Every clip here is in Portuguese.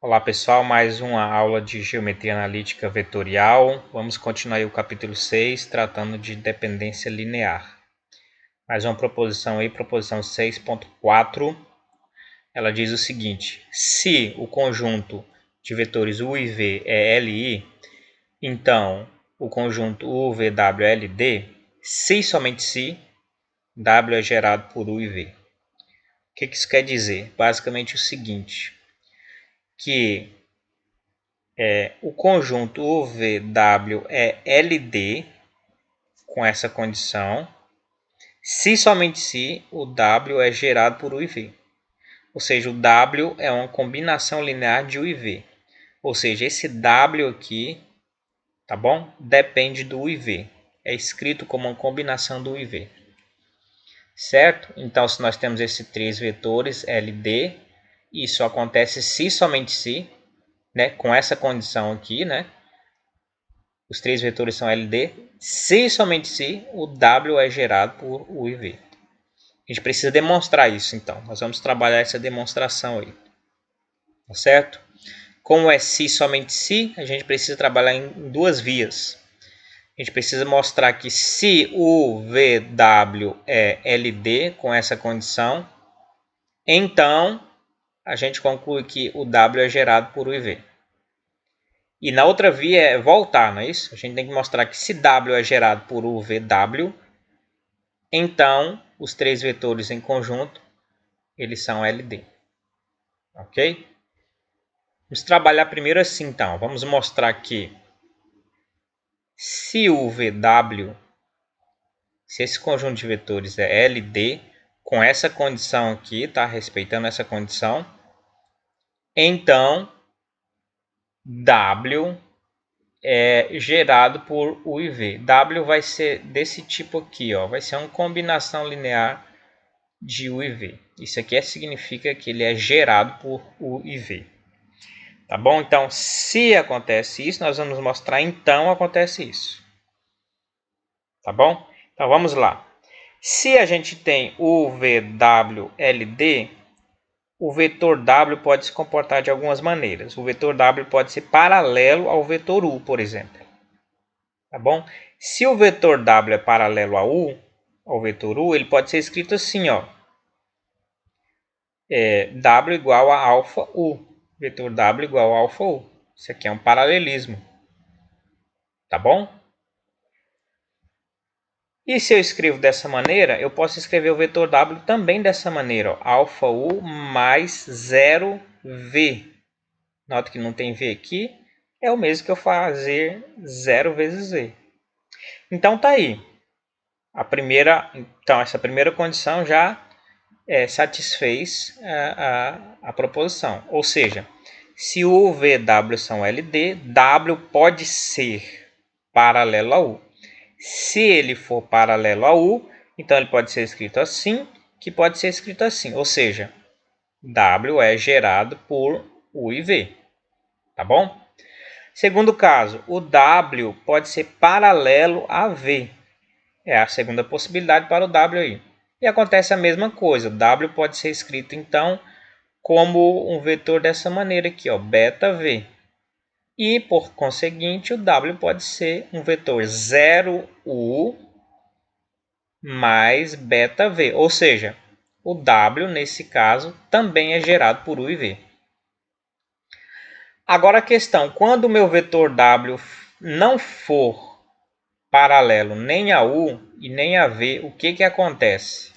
Olá pessoal, mais uma aula de Geometria Analítica Vetorial. Vamos continuar aí o capítulo 6, tratando de dependência linear. Mais uma proposição aí, proposição 6.4. Ela diz o seguinte: se o conjunto de vetores U e V é LI, então o conjunto UVW é LD, se e somente se W é gerado por U e V. O que isso quer dizer? Basicamente o seguinte, que o conjunto UVW é LD com essa condição, se somente se o W é gerado por U e V. Ou seja, o W é uma combinação linear de U e V. Ou seja, esse W aqui, tá bom? Depende do U e V. É escrito como uma combinação do U e V. Certo? Então, se nós temos esses três vetores LD, isso acontece se somente se, né? Com essa condição aqui, né? Os três vetores são LD, se e somente se o W é gerado por U e V. A gente precisa demonstrar isso, então. Nós vamos trabalhar essa demonstração aí. Tá certo? Como é se e somente se, a gente precisa trabalhar em duas vias. A gente precisa mostrar que se o VW é LD com essa condição, então a gente conclui que o W é gerado por U e V. E na outra via é voltar, não é isso? A gente tem que mostrar que se W é gerado por UVW, então os três vetores em conjunto, eles são LD. Ok? Vamos trabalhar primeiro assim, então. Vamos mostrar que se o VW, se esse conjunto de vetores é LD, com essa condição aqui, tá? Respeitando essa condição, então W é gerado por U e V. W vai ser desse tipo aqui, ó. Vai ser uma combinação linear de U e V. Isso aqui significa que ele é gerado por U e V. Tá bom? Então, se acontece isso, nós vamos mostrar então acontece isso. Tá bom? Então, vamos lá. Se a gente tem o VWLD, o vetor W pode se comportar de algumas maneiras. O vetor W pode ser paralelo ao vetor U, por exemplo. Tá bom? Se o vetor W é paralelo ao vetor U, ele pode ser escrito assim, ó. W igual a alfa U. Vetor W igual a alfa U. Isso aqui é um paralelismo. Tá bom? E se eu escrevo dessa maneira, eu posso escrever o vetor W também dessa maneira. Ó, alfa U mais 0V. Nota que não tem V aqui. É o mesmo que eu fazer 0 vezes V. Então tá aí. Então essa primeira condição já satisfez a proposição. Ou seja, se U, V, W são LD, W pode ser paralelo a U. Se ele for paralelo a U, então ele pode ser escrito assim, que pode ser escrito assim. Ou seja, W é gerado por U e V. Tá bom? Segundo caso, o W pode ser paralelo a V. É a segunda possibilidade para o W aí. E acontece a mesma coisa. O W pode ser escrito, então, como um vetor dessa maneira aqui, ó, beta V. E, por conseguinte, o W pode ser um vetor 0U mais beta V. Ou seja, o W, nesse caso, também é gerado por U e V. Agora a questão, quando o meu vetor W não for paralelo nem a U e nem a V, o que acontece?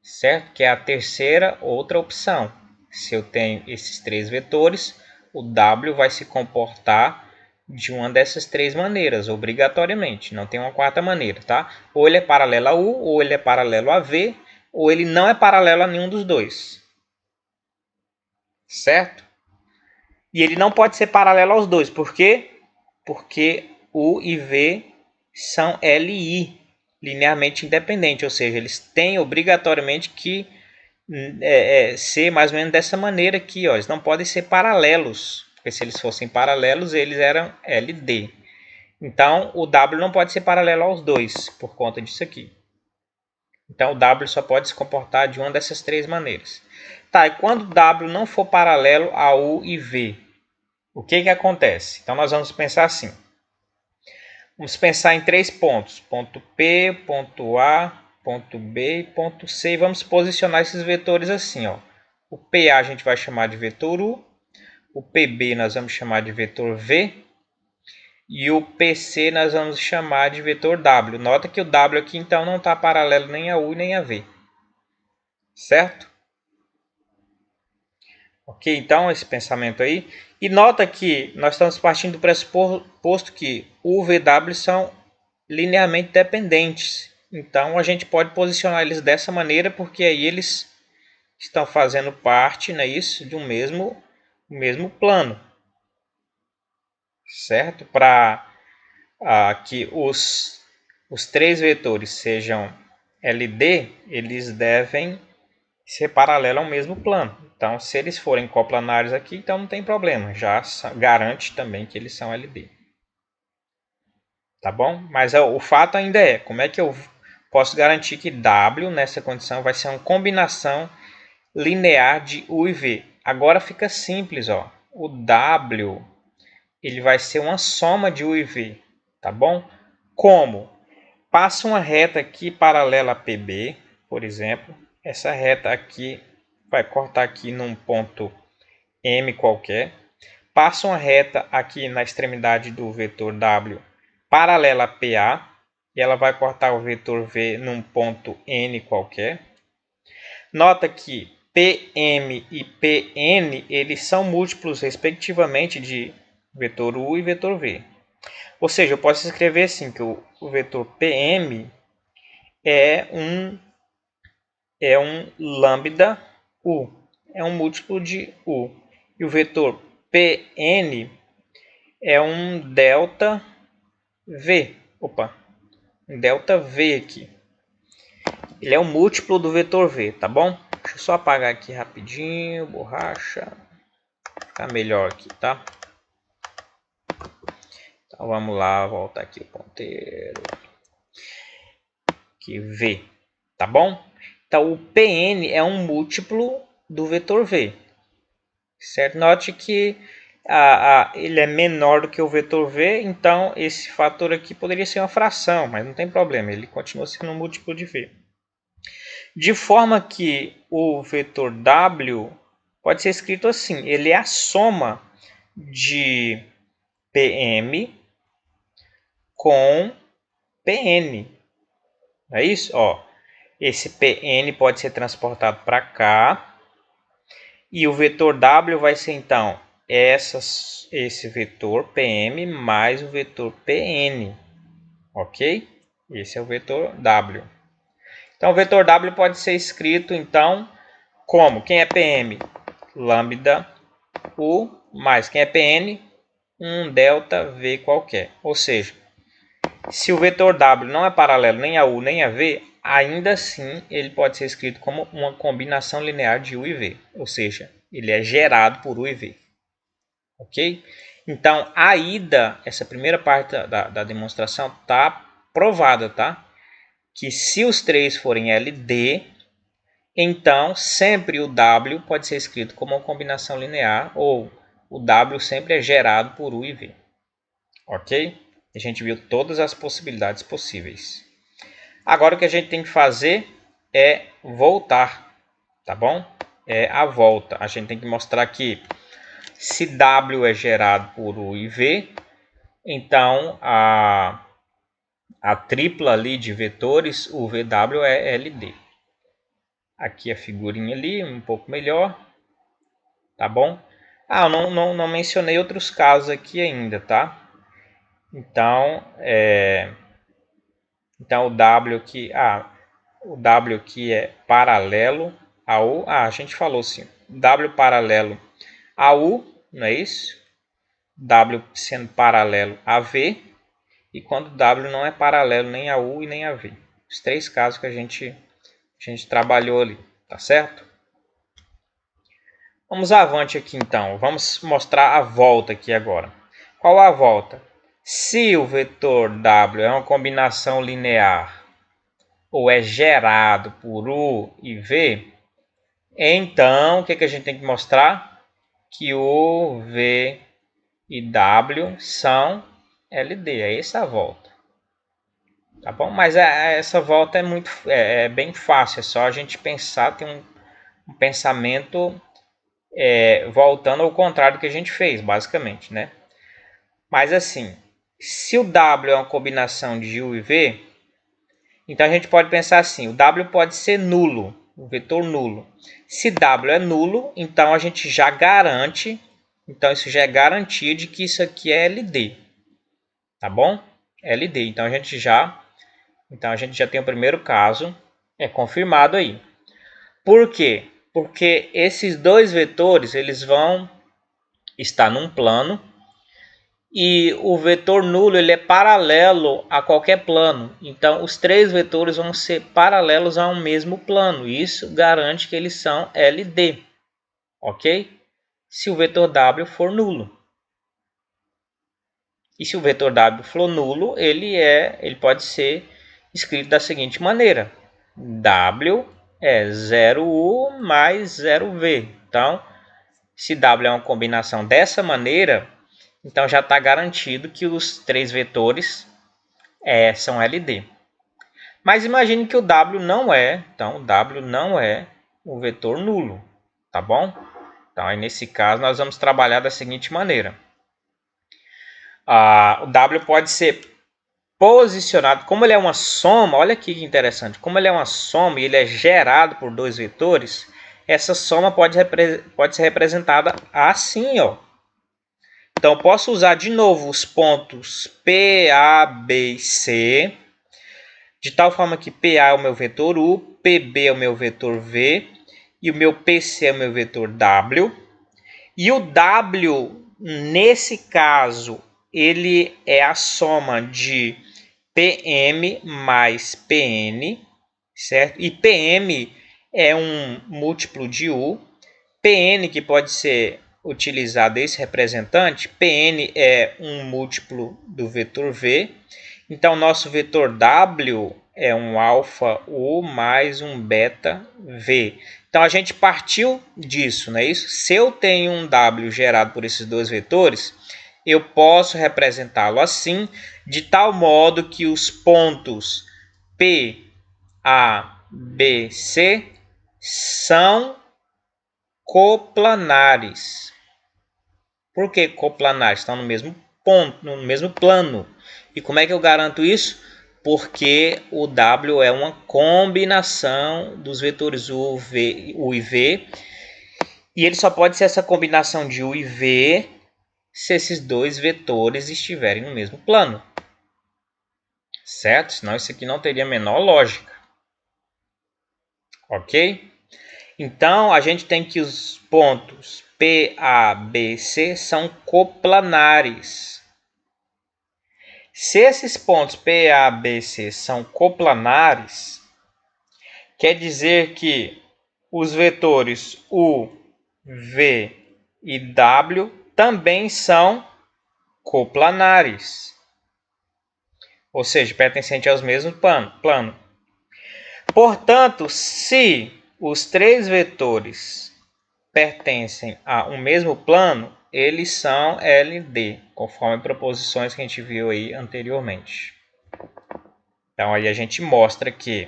Certo? Que é a terceira outra opção. Se eu tenho esses três vetores, o W vai se comportar de uma dessas três maneiras, obrigatoriamente. Não tem uma quarta maneira, tá? Ou ele é paralelo a U, ou ele é paralelo a V, ou ele não é paralelo a nenhum dos dois. Certo? E ele não pode ser paralelo aos dois. Por quê? Porque U e V são LI, linearmente independentes. Ou seja, eles têm obrigatoriamente que ser mais ou menos dessa maneira aqui, ó. Eles não podem ser paralelos, porque se eles fossem paralelos, eles eram LD. Então, o W não pode ser paralelo aos dois, por conta disso aqui. Então, o W só pode se comportar de uma dessas três maneiras. Tá, e quando W não for paralelo a U e V, o que acontece? Então nós vamos pensar assim. Vamos pensar em 3 pontos. Ponto P, ponto A, ponto B e ponto C. E vamos posicionar esses vetores assim. Ó. O PA a gente vai chamar de vetor U. O PB nós vamos chamar de vetor V. E o PC nós vamos chamar de vetor W. Nota que o W aqui então não está paralelo nem a U nem a V. Certo? Ok, então esse pensamento aí. E nota que nós estamos partindo do pressuposto que U e VW são linearmente dependentes. Então a gente pode posicionar eles dessa maneira porque aí eles estão fazendo parte, não é isso, de um mesmo plano. Certo? Para que os 3 vetores sejam LD, eles devem ser paralelos ao mesmo plano. Então, se eles forem coplanares aqui, então não tem problema. Já garante também que eles são LD. Tá bom? Mas o fato ainda é, como é que eu posso garantir que W, nessa condição, vai ser uma combinação linear de U e V? Agora fica simples, ó. O W, ele vai ser uma soma de U e V, tá bom? Como? Passa uma reta aqui paralela a PB, por exemplo. Essa reta aqui vai cortar aqui num ponto M qualquer. Passa uma reta aqui na extremidade do vetor W paralela a PA. E ela vai cortar o vetor V num ponto N qualquer. Nota que PM e PN eles são múltiplos respectivamente de vetor U e vetor V. Ou seja, eu posso escrever assim que o vetor PM é um lambda U, é um múltiplo de U. E o vetor PN é um delta V. Opa, um delta V aqui. Ele é um múltiplo do vetor V, tá bom? Deixa eu só apagar aqui rapidinho, borracha. Ficar melhor aqui, tá? Então vamos lá, voltar aqui o ponteiro. Aqui, V, tá bom? Então o PN é um múltiplo do vetor V. Certo? Note que ele é menor do que o vetor V, então esse fator aqui poderia ser uma fração, mas não tem problema, ele continua sendo um múltiplo de V. De forma que o vetor W pode ser escrito assim, ele é a soma de PM com PN. É isso? Ó, esse PN pode ser transportado para cá. E o vetor W vai ser, então, esse vetor PM mais o vetor PN. Ok? Esse é o vetor W. Então, o vetor W pode ser escrito, então, como? Quem é PM? Lambda U mais quem é PN? Um delta V qualquer. Ou seja, se o vetor W não é paralelo nem a U nem a V, ainda assim ele pode ser escrito como uma combinação linear de U e V. Ou seja, ele é gerado por U e V. Ok? Então, a ida, essa primeira parte da demonstração está provada, tá? Que se os 3 forem LD, então sempre o W pode ser escrito como uma combinação linear, ou o W sempre é gerado por U e V. Ok? A gente viu todas as possibilidades possíveis. Agora o que a gente tem que fazer é voltar, tá bom? É a volta. A gente tem que mostrar que se W é gerado por U e V, então a tripla ali de vetores, o VW é LD. Aqui a figurinha ali, um pouco melhor, tá bom? Eu não mencionei outros casos aqui ainda, tá? Então, o W aqui é paralelo a U. A gente falou assim, W paralelo a U, não é isso? W sendo paralelo a V. E quando W não é paralelo nem a U e nem a V. Os 3 casos que a gente trabalhou ali, tá certo? Vamos avante aqui então. Vamos mostrar a volta aqui agora. Qual a volta? Se o vetor W é uma combinação linear ou é gerado por U e V, Então, o que a gente tem que mostrar? Que o V e W são LD. É essa a volta. Tá bom? Mas essa volta é bem fácil. É só a gente pensar, ter um pensamento voltando ao contrário do que a gente fez, basicamente, né? Mas assim, se o W é uma combinação de U e V, então a gente pode pensar assim, o W pode ser nulo, o vetor nulo. Se W é nulo, então a gente já garante, então isso já é garantia de que isso aqui é LD. Tá bom? LD. Então a gente já tem o primeiro caso confirmado aí. Por quê? Porque esses dois vetores, eles vão estar num plano e o vetor nulo ele é paralelo a qualquer plano. Então, os três vetores vão ser paralelos a um mesmo plano. Isso garante que eles são LD, ok? Se o vetor W for nulo. E se o vetor W for nulo, ele pode ser escrito da seguinte maneira. W é 0U mais 0V. Então, se W é uma combinação dessa maneira, então já está garantido que os três vetores são LD. Mas imagine que o W não é, então o W não é um vetor nulo, tá bom? Então aí nesse caso nós vamos trabalhar da seguinte maneira. O W pode ser posicionado, como ele é uma soma, olha aqui que interessante, como ele é uma soma e ele é gerado por dois vetores, essa soma pode ser representada assim, ó. Então, eu posso usar de novo os pontos P, A, B e C, de tal forma que PA é o meu vetor U, PB é o meu vetor V e o meu PC é o meu vetor W. E o W, nesse caso, ele é a soma de PM mais PN, certo? E PM é um múltiplo de U. PN, que pode ser utilizado esse representante, PN é um múltiplo do vetor V. Então, nosso vetor W é um alfa U mais um beta V. Então, a gente partiu disso, não é isso? Se eu tenho um W gerado por esses dois vetores, eu posso representá-lo assim, de tal modo que os pontos P, A, B, C são coplanares. Por que coplanares? Estão no mesmo ponto, no mesmo plano. E como é que eu garanto isso? Porque o W é uma combinação dos vetores U e V. E ele só pode ser essa combinação de U e V se esses dois vetores estiverem no mesmo plano. Certo? Senão isso aqui não teria a menor lógica. Ok? Então, a gente tem que os pontos P, A, B, C são coplanares. Se esses pontos P, A, B, C são coplanares, quer dizer que os vetores U, V e W também são coplanares, ou seja, pertencentes aos mesmos plano. Portanto, se os três vetores pertencem a um mesmo plano, eles são LD, conforme proposições que a gente viu aí anteriormente. Então aí a gente mostra que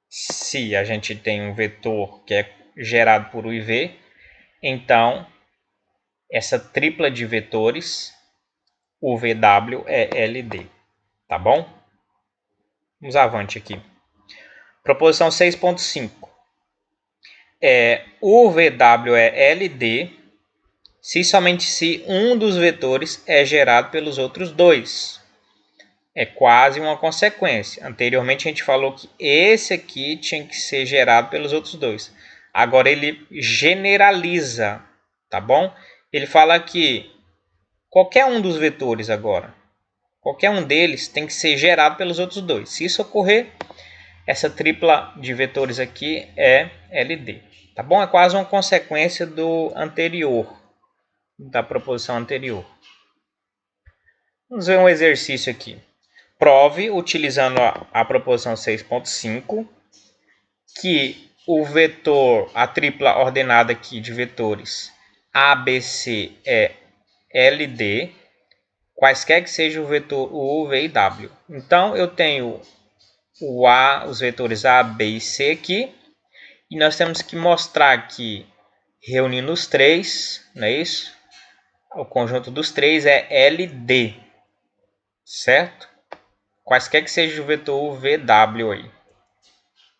se a gente tem um vetor que é gerado por U e V, então essa tripla de vetores, o VW é LD, tá bom? Vamos avante aqui. Proposição 6.5. O VW é LD se somente se um dos vetores é gerado pelos outros dois. É quase uma consequência. Anteriormente a gente falou que esse aqui tinha que ser gerado pelos outros dois. Agora ele generaliza, tá bom? Ele fala que qualquer um dos vetores agora, qualquer um deles tem que ser gerado pelos outros dois. Se isso ocorrer, essa tripla de vetores aqui é LD, tá bom? É quase uma consequência do anterior, da proposição anterior. Vamos ver um exercício aqui. Prove, utilizando a proposição 6.5, que o vetor, a tripla ordenada aqui de vetores ABC é LD, quaisquer que seja o vetor U, V e W. Então, eu tenho o A, os vetores A, B e C aqui, e nós temos que mostrar aqui, reunindo os três, não é isso? O conjunto dos três é LD, certo? Quaisquer que seja o vetor U, V, W aí.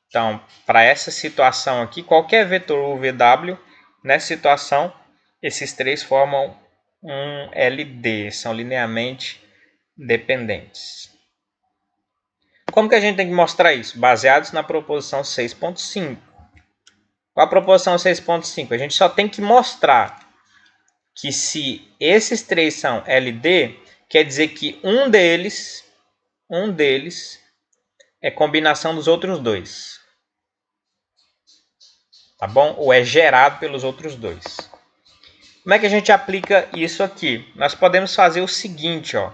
Então, para essa situação aqui, qualquer vetor U, V, W, nessa situação, esses três formam um LD, são linearmente dependentes. Como que a gente tem que mostrar isso? Baseados na proposição 6.5. Qual a proposição 6.5? A gente só tem que mostrar que se esses três são LD, quer dizer que um deles é combinação dos outros dois. Tá bom? Ou é gerado pelos outros dois. Como é que a gente aplica isso aqui? Nós podemos fazer o seguinte, ó.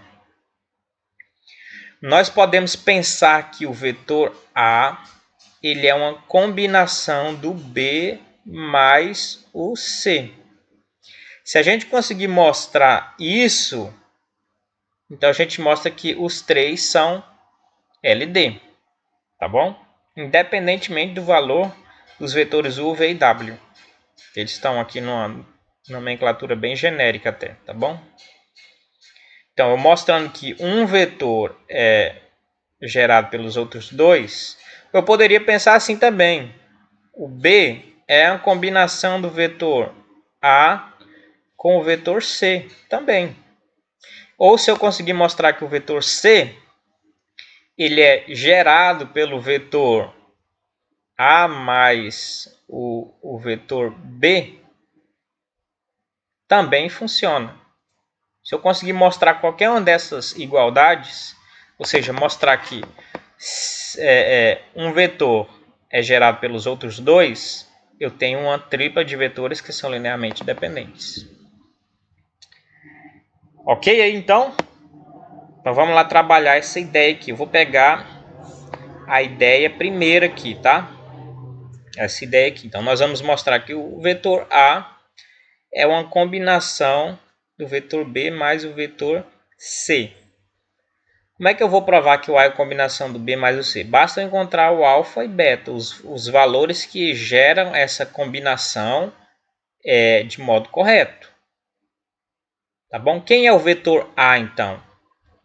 Nós podemos pensar que o vetor A ele é uma combinação do B mais o C. Se a gente conseguir mostrar isso, então a gente mostra que os três são LD, tá bom? Independentemente do valor dos vetores U, V e W. Eles estão aqui numa nomenclatura bem genérica até, tá bom? Então, eu mostrando que um vetor é gerado pelos outros dois, eu poderia pensar assim também. O B é a combinação do vetor A com o vetor C também. Ou se eu conseguir mostrar que o vetor C ele é gerado pelo vetor A mais o vetor B, também funciona. Se eu conseguir mostrar qualquer uma dessas igualdades, ou seja, mostrar que um vetor é gerado pelos outros dois, eu tenho uma tripla de vetores que são linearmente dependentes. Ok aí então? Então vamos lá trabalhar essa ideia aqui. Eu vou pegar a ideia primeira aqui, tá? Essa ideia aqui. Então nós vamos mostrar que o vetor A é uma combinação do vetor B mais o vetor C. Como é que eu vou provar que o A é a combinação do B mais o C? Basta eu encontrar o alfa e beta, os valores que geram essa combinação de modo correto. Tá bom? Quem é o vetor A, então?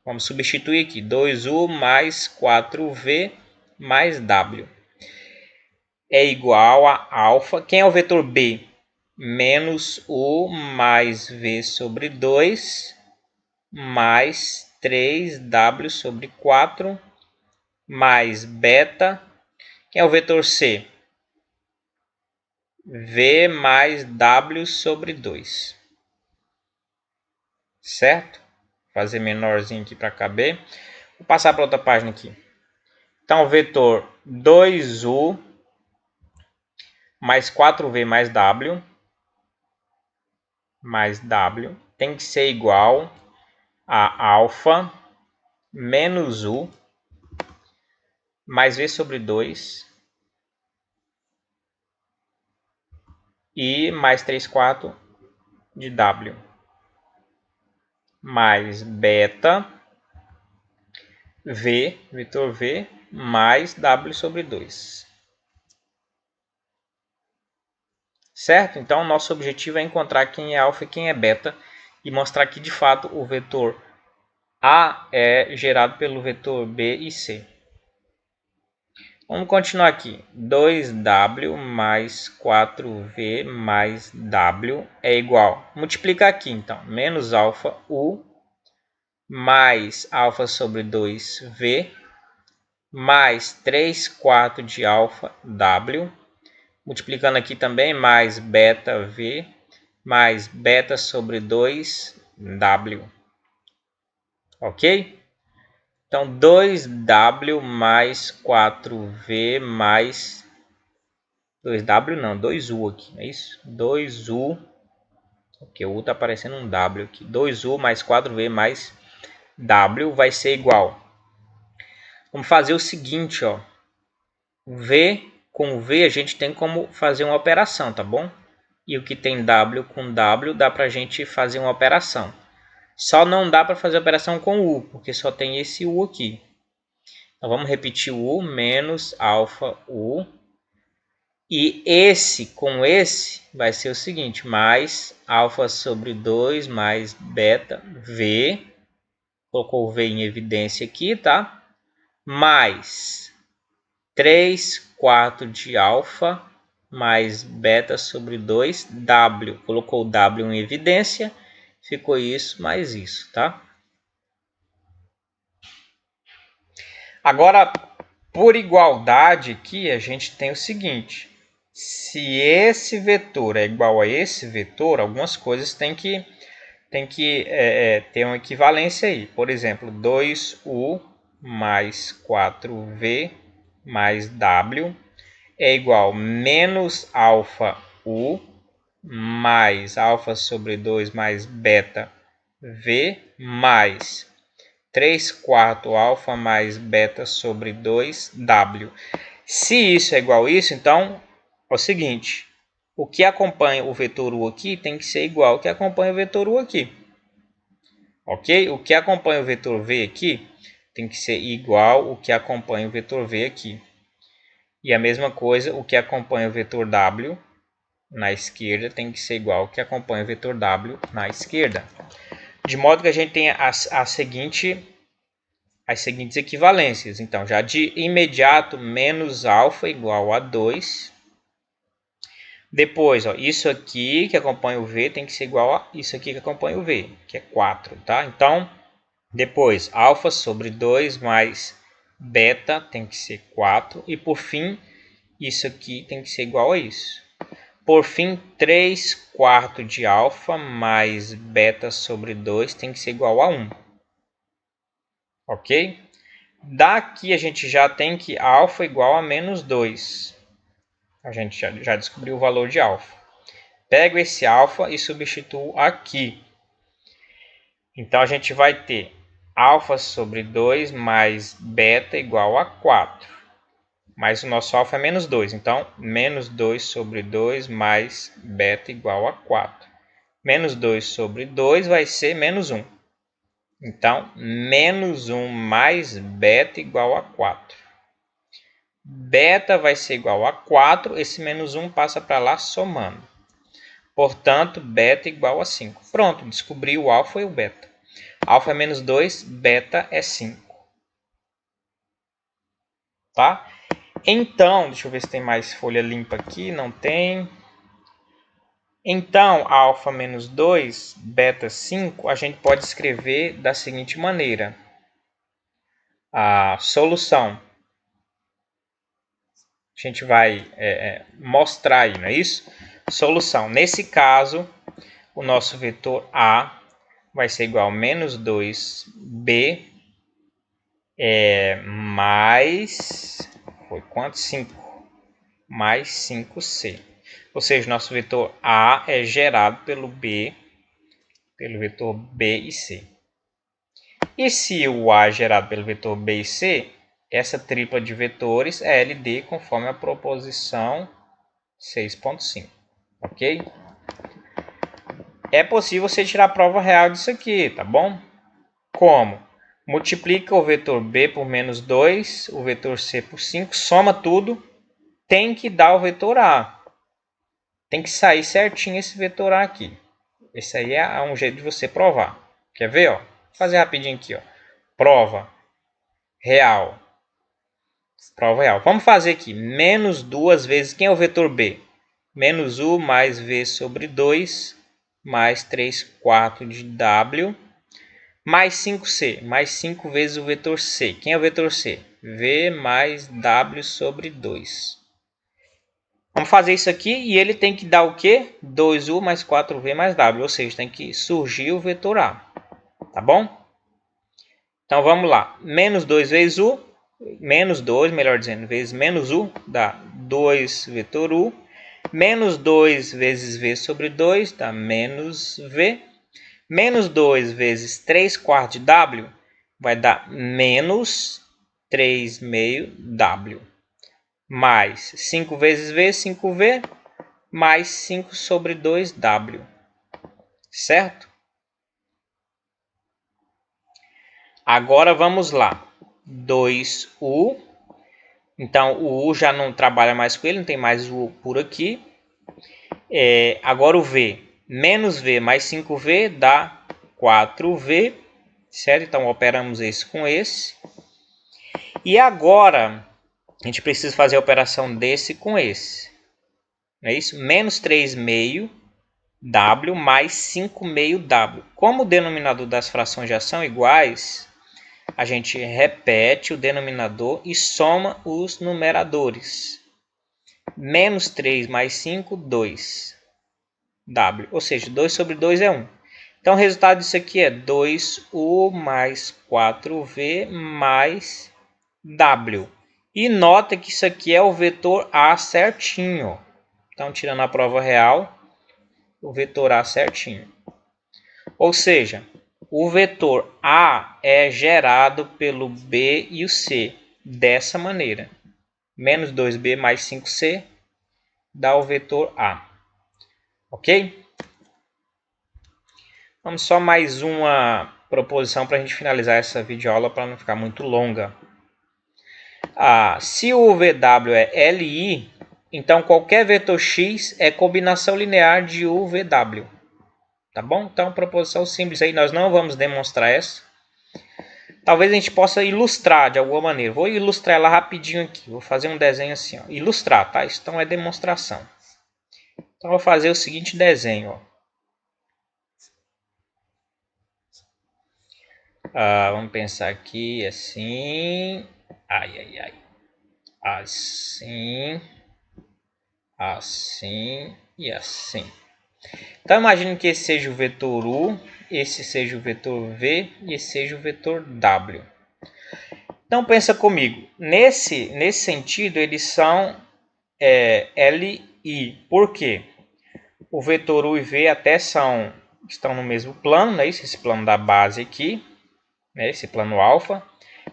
Vamos substituir aqui. 2U mais 4V mais W. É igual a alfa. Quem é o vetor B? Menos U mais V sobre 2 mais 3W sobre 4 mais beta. Quem é o vetor C? V mais W sobre 2. Certo? Vou fazer menorzinho aqui para caber. Vou passar para outra página aqui. Então, o vetor 2U mais 4V mais W tem que ser igual a alfa menos U mais V sobre 2 e mais 3 quartos de W mais beta V, vetor V, mais W sobre 2. Certo? Então, nosso objetivo é encontrar quem é alfa e quem é beta e mostrar que, de fato, o vetor A é gerado pelo vetor B e C. Vamos continuar aqui. 2W mais 4V mais W é igual. Multiplicar aqui, então. Menos alfa U mais alfa sobre 2V mais 3 quartos de alfa W. Multiplicando aqui também, mais beta V, mais beta sobre 2W. Ok? Então, 2W mais 4V mais... 2W não, 2U aqui, é isso? 2U, ok, o U está aparecendo um W aqui. 2U mais 4V mais W vai ser igual. Vamos fazer o seguinte, ó. V com V a gente tem como fazer uma operação, tá bom? E o que tem W com W dá para a gente fazer uma operação. Só não dá para fazer operação com U, porque só tem esse U aqui. Então vamos repetir o U menos alfa U. E esse com esse vai ser o seguinte, mais alfa sobre 2 mais beta V. Colocou o V em evidência aqui, tá? Mais 3 quartos de alfa mais beta sobre 2 W. Colocou o W em evidência, ficou isso mais isso, tá? Agora, por igualdade aqui, a gente tem o seguinte. Se esse vetor é igual a esse vetor, algumas coisas tem que ter uma equivalência aí. Por exemplo, 2U mais 4V mais W é igual a menos alfa U mais alfa sobre 2 mais beta V mais 3 quartos alfa mais beta sobre 2 W. Se isso é igual a isso, então é o seguinte, o que acompanha o vetor U aqui tem que ser igual ao que acompanha o vetor U aqui. Ok? O que acompanha o vetor V aqui tem que ser igual ao que acompanha o vetor V aqui. E a mesma coisa, o que acompanha o vetor W na esquerda tem que ser igual ao que acompanha o vetor W na esquerda. De modo que a gente tem as seguintes equivalências. Então, já de imediato, menos alfa igual a 2. Depois, ó, isso aqui que acompanha o V tem que ser igual a isso aqui que acompanha o V, que é 4. Tá? Então, depois, alfa sobre 2 mais beta tem que ser 4. E por fim, isso aqui tem que ser igual a isso. Por fim, 3 quartos de alfa mais beta sobre 2 tem que ser igual a 1. Ok? Daqui a gente já tem que alfa igual a menos 2. A gente já descobriu o valor de alfa. Pego esse alfa e substituo aqui. Então a gente vai ter alfa sobre 2 mais beta igual a 4. Mas o nosso alfa é menos 2. Então, menos 2 sobre 2 mais beta igual a 4. Menos 2 sobre 2 vai ser menos 1. Então, menos 1 mais beta igual a 4. Beta vai ser igual a 4. Esse menos 1 passa para lá somando. Portanto, beta igual a 5. Pronto, descobri o alfa e o beta. Alfa é menos 2, beta é 5. Tá? Então, deixa eu ver se tem mais folha limpa aqui. Não tem. Então, alfa menos 2, beta 5, a gente pode escrever da seguinte maneira. A solução. A gente vai mostrar aí, não é isso? Solução. Nesse caso, o nosso vetor A vai ser igual a menos 2B mais... Foi quanto? 5. Mais 5C. Ou seja, nosso vetor A é gerado pelo vetor B e C. E se o A é gerado pelo vetor B e C, essa tripla de vetores é LD conforme a proposição 6.5. Ok? É possível você tirar a prova real disso aqui, tá bom? Como? Multiplica o vetor B por menos 2, o vetor C por 5, soma tudo, tem que dar o vetor A. Tem que sair certinho esse vetor A aqui. Esse aí é um jeito de você provar. Quer ver? Ó? Vou fazer rapidinho aqui. Ó. Prova real. Prova real. Vamos fazer aqui. Menos 2 vezes... Quem é o vetor B? Menos U mais V sobre 2 mais 3 quartos de W mais 5C. Mais 5 vezes o vetor C. Quem é o vetor C? V mais W sobre 2. Vamos fazer isso aqui e ele tem que dar o quê? 2U mais 4V mais W. Ou seja, tem que surgir o vetor A. Tá bom? Então vamos lá. Menos 2 vezes U. Menos 2, melhor dizendo, vezes menos U. Dá 2 vetor U. Menos 2 vezes V sobre 2 dá menos V. Menos 2 vezes 3 quartos de W vai dar menos 3 meio W. mais 5 vezes V, 5V, mais 5 sobre 2W, certo? Agora vamos lá, 2U, então o U já não trabalha mais com ele, não tem mais o U por aqui. Agora o V, menos V mais 5V dá 4V, certo? Então operamos esse com esse. E agora a gente precisa fazer a operação desse com esse, não é isso? Menos 3 meio W mais 5 meio W. Como o denominador das frações já são iguais, a gente repete o denominador e soma os numeradores. Menos 3 mais 5, 2. W, ou seja, 2 sobre 2 é 1. Então o resultado disso aqui é 2U mais 4V mais W. E nota que isso aqui é o vetor A certinho. Então, tirando a prova real, o vetor A certinho. Ou seja, o vetor A é gerado pelo B e o C dessa maneira. Menos 2B mais 5C dá o vetor A. Ok? Vamos só mais uma proposição para a gente finalizar essa videoaula para não ficar muito longa. Se o VW é LI, então qualquer vetor X é combinação linear de UVW. Tá bom? Então, proposição simples aí, nós não vamos demonstrar essa. Talvez a gente possa ilustrar de alguma maneira. Vou ilustrar ela rapidinho aqui. Vou fazer um desenho assim, ó. Ilustrar, tá? Isso então é demonstração. Então, vou fazer o seguinte desenho, ó. Vamos pensar aqui assim. Assim. Assim e assim. Então, imagine que esse seja o vetor U, esse seja o vetor V e esse seja o vetor W. Então, pensa comigo. Nesse sentido, eles são LI. Por quê? O vetor U e V até estão no mesmo plano, né? Esse plano da base aqui, né? Esse plano alfa.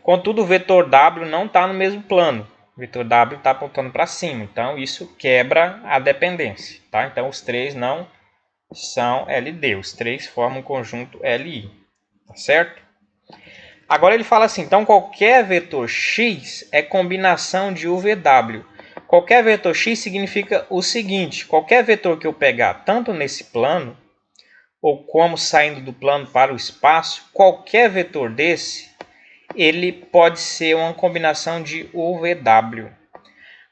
Contudo, o vetor W não está no mesmo plano. O vetor W está apontando para cima. Então, isso quebra a dependência. Tá? Então, os três não são LD. Os três formam um conjunto LI. Tá certo? Agora ele fala assim, então qualquer vetor x é combinação de UVW. Qualquer vetor x significa o seguinte, qualquer vetor que eu pegar tanto nesse plano, ou como saindo do plano para o espaço, qualquer vetor desse, ele pode ser uma combinação de UVW.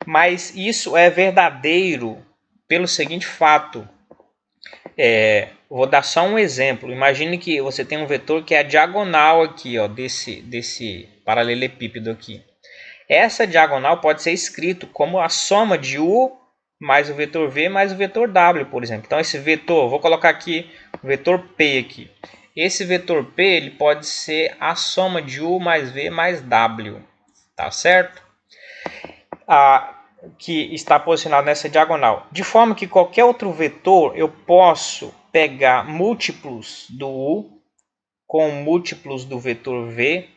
Mas isso é verdadeiro pelo seguinte fato. Vou dar só um exemplo. Imagine que você tem um vetor que é a diagonal aqui, ó, desse paralelepípedo aqui. Essa diagonal pode ser escrito como a soma de U mais o vetor V mais o vetor W, por exemplo. Então esse vetor, vou colocar aqui o vetor P aqui. Esse vetor P ele pode ser a soma de U mais V mais W, tá certo? Que está posicionado nessa diagonal. De forma que qualquer outro vetor eu posso pegar múltiplos do U com múltiplos do vetor V,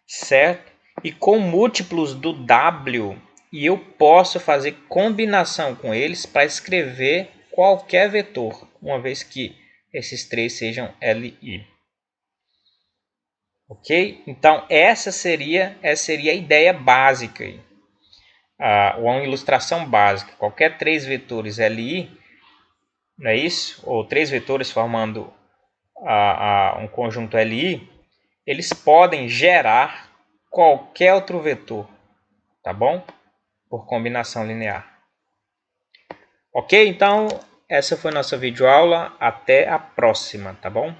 certo? E com múltiplos do W, e eu posso fazer combinação com eles para escrever qualquer vetor, uma vez que esses três sejam LI. Ok? Então, essa seria a ideia básica aí. Uma ilustração básica. Qualquer três vetores LI, não é isso? Ou três vetores formando um conjunto LI, eles podem gerar qualquer outro vetor, tá bom? Por combinação linear. Ok? Então, essa foi nossa videoaula. Até a próxima, tá bom?